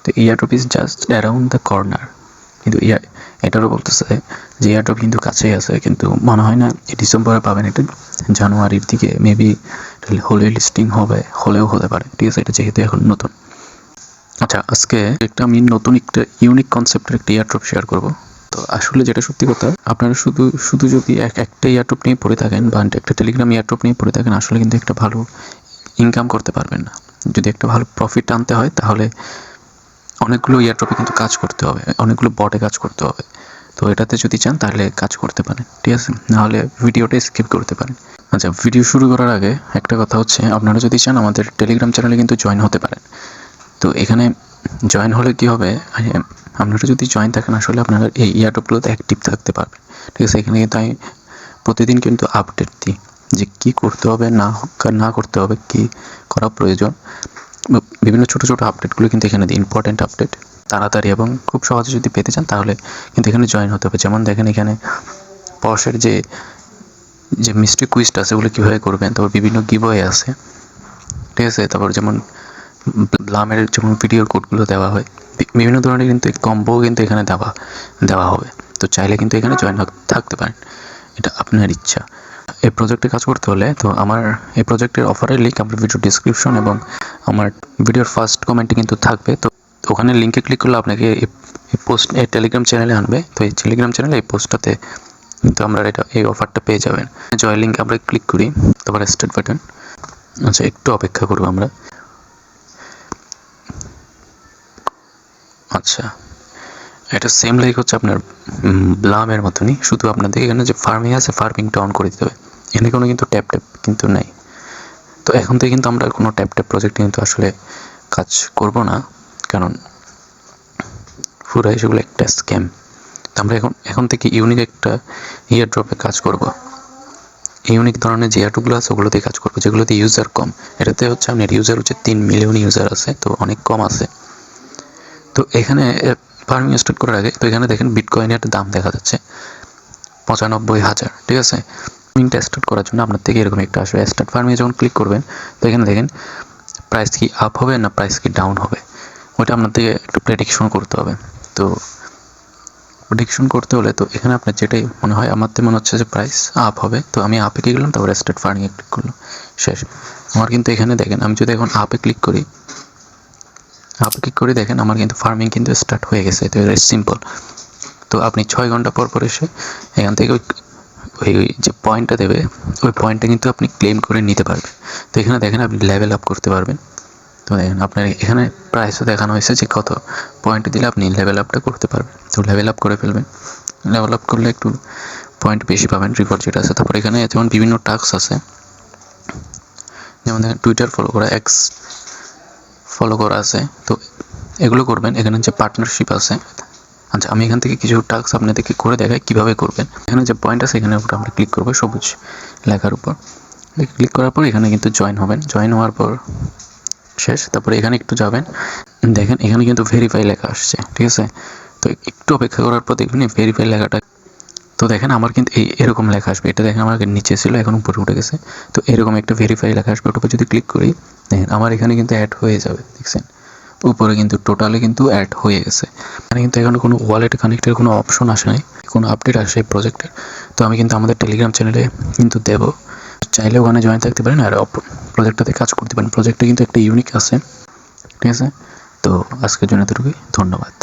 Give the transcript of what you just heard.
তো airdrop is just around the corner. কিন্তু এটারও বলতেছে যে এয়ারড্রপ কিন্তু কাছেই আছে, কিন্তু মনে হয় না ডিসেম্বরে পাবেন, এটা জানুয়ারির দিকে মেবি হলে লিস্টিং হলেও হতে পারে। ঠিক আছে, এটা যেহেতু এখন নতুন। আচ্ছা, আজকে আমি নতুন একটা ইউনিক কনসেপ্টের একটা এয়ারড্রপ শেয়ার করব। তো আসলে যেটা সত্যি কথা, আপনারা শুধু যদি একটা এয়ারড্রপ নিয়ে পড়ে থাকেন বা একটা টেলিগ্রাম এয়ারড্রপ নিয়ে পড়ে থাকেন, আসলে কিন্তু একটা ভালো ইনকাম করতে পারবেন না। যদি একটা ভালো প্রফিট আনতে হয় তাহলে অনেকগুলো এয়ারড্রপে কিন্তু কাজ করতে হবে, অনেকগুলো বটে কাজ করতে হবে। তো এটাতে যদি চান তাহলে কাজ করতে পারেন, ঠিক আছে, নাহলে ভিডিওটা স্কিপ করতে পারেন। আচ্ছা, ভিডিও শুরু করার আগে একটা কথা হচ্ছে, আপনারা যদি চান আমাদের টেলিগ্রাম চ্যানেলে কিন্তু জয়েন হতে পারেন। তো এখানে জয়েন হলে কি হবে, আপনারা যদি জয়েন থাকেন আসলে আপনারা এই এয়ারড্রপগুলোতে অ্যাক্টিভ থাকতে পারবেন। ঠিক আছে, এখানে কিন্তু আমি প্রতিদিন কিন্তু আপডেট দিই যে কী করতে হবে না করতে হবে, কী করা প্রয়োজন। বিভিন্ন ছোটো ছোটো আপডেটগুলো কিন্তু এখানে দিই, ইম্পর্টেন্ট আপডেট তাড়াতাড়ি এবং খুব সহজে যদি পেতে চান তাহলে কিন্তু এখানে জয়েন হতে হবে। যেমন দেখেন এখানে পশের যে মিস্ট্রি কুইজটা আছে ওগুলো কীভাবে করবেন, তারপর বিভিন্ন গিভওয়ে আছে, ঠিক আছে, তারপর যেমন ব্লামের যেমন ভিডিওর কোডগুলো দেওয়া হয়, বিভিন্ন ধরনের কিন্তু কম্বো কিন্তু এখানে দেওয়া হবে। তো চাইলে কিন্তু এখানে জয়েন থাকতে পারেন, এটা আপনার ইচ্ছা। এই প্রজেক্টে কাজ করতে হলে তো আমার এই প্রজেক্টের অফারের লিঙ্ক আমার ভিডিও ডিসক্রিপশন এবং আমার ভিডিওর ফার্স্ট কমেন্টে কিন্তু থাকবে। তো ওখানে লিঙ্কে ক্লিক করলে আপনাকে এই টেলিগ্রাম চ্যানেলে আনবে। তো এই টেলিগ্রাম চ্যানেলে এই পোস্টটাতে কিন্তু আমরা এই অফারটা পেয়ে যাবেন। জয় লিঙ্কে আমরা ক্লিক করি, তারপর স্টার্ট বাটন। আচ্ছা, একটু অপেক্ষা করবো আমরা। আচ্ছা, এটা সেম লাইক হচ্ছে আপনার ব্লামের মতনই, শুধু আপনাদের এখানে যে ফার্মিং আছে ফার্মিংটা অন করে দিতে হবে। এখানে কোনো কিন্তু ট্যাপ কিন্তু নাই। তো এখন থেকে কিন্তু আমরা কোনো ট্যাপ প্রজেক্টে কিন্তু আসলে কাজ করব না, কারণ পুরো সেগুলো একটা স্ক্যাম। তো আমরা এখন থেকে ইউনিক একটা এয়ারড্রপে কাজ করব। ইউনিক ধরনের যে এয়ারড্রপগুলো আছে ওগুলোতে কাজ করবো, যেগুলোতে ইউজার কম। এটাতে হচ্ছে আপনার ইউজার হচ্ছে 3 মিলিয়ন ইউজার আছে, তো অনেক কম আছে। তো এখানে ফার্মিং স্টার্ট করার আগে তো এখানে দেখেন বিটকয়েনের একটা দাম দেখা যাচ্ছে 95,000। ঠিক আছে, ফার্মিংটা স্টার্ট করার জন্য আপনার থেকে এরকম একটা আসবে। স্টার্ট ফার্মিংয়ে যখন ক্লিক করবেন তো এখানে দেখেন প্রাইস কি আপ হবে না প্রাইস কি ডাউন হবে, ওইটা আপনার থেকে একটু প্রেডিকশন করতে হবে। তো প্রেডিকশন করতে হলে তো এখানে আপনার যেটাই মনে হয়, আমার তো মনে হচ্ছে যে প্রাইস আপ হবে। তো আমি আপে ক্লিক করলাম, তারপরে স্টার্ট ফার্মিংয়ে ক্লিক করলাম, শেষ। আমার কিন্তু এখানে দেখেন আমি যদি এখন আপে ক্লিক করি দেখেন আমার কিন্তু ফার্মিং কিন্তু স্টার্ট হয়ে গেছে। তো এটা সিম্পল। তো আপনি 6 ঘন্টা পর এসে এখান থেকে ওই যে পয়েন্টটা দেবে ওই পয়েন্টটা কিন্তু আপনি ক্লেম করে নিতে পারবেন। তো এখানে দেখেন আপনি লেভেল আপ করতে পারবেন। তো দেখেন আপনার এখানে প্রাইসও দেখানো হয়েছে যে কত পয়েন্ট দিলে আপনি লেভেল আপটা করতে পারবেন। তো লেভেল আপ করে ফেলবেন, লেভেল আপ করলে একটু পয়েন্ট বেশি পাবেন, রিপোর্ট যেটা আছে। তারপর এখানে যেমন বিভিন্ন টাস্ক আছে, যেমন দেখেন টুইটার ফলো করা, এক্স ফলো করা আছে। তো এগুলো করবেন। এখানে যে পার্টনারশিপ আছে, আচ্ছা আমি এখান থেকে কিছু টাস্ক আপনাদেরকে করে দেখাই কীভাবে করবেন। এখানে যে পয়েন্ট আছে এখানের উপর আমরা ক্লিক করবো, সবুজ লেখার উপর ক্লিক করার পর এখানে কিন্তু জয়েন হবেন। জয়েন হওয়ার পর শেষ। তারপরে এখানে একটু যাবেন, দেখেন এখানে কিন্তু ভেরিফাই লেখা আসছে, ঠিক আছে। তো একটু অপেক্ষা করার পর দেখবেন এই ভেরিফাই লেখাটা, তো দেখেন আমার কিন্তু এরকম লেখা আসবে। এটা দেখেন আমার নিচে ছিল, এখন উপরে উঠে গেছে। তো এরকম একটা ভেরিফাই লেখা আসবে, ওটার উপর যদি ক্লিক করি দেখেন আমার এখানে কিন্তু অ্যাড হয়ে যাবে, দেখছেন উপরে কিন্তু টোটালে কিন্তু অ্যাড হয়ে গেছে। এখানে কিন্তু এখন কোনো ওয়ালেট কানেক্টের কোনো অপশন আসে নাই, কোনো আপডেট আসে এই প্রজেক্টের। তো আমি কিন্তু আমাদের টেলিগ্রাম চ্যানেলে কিন্তু দেবো, চাইলে ওখানে জয়েন থাকতে পারেন আর প্রজেক্টটাতে কাজ করতে পারেন। প্রজেক্টটা কিন্তু একটা ইউনিক আছে, ঠিক আছে। তো আজকের জন্য এতটুকুই, ধন্যবাদ।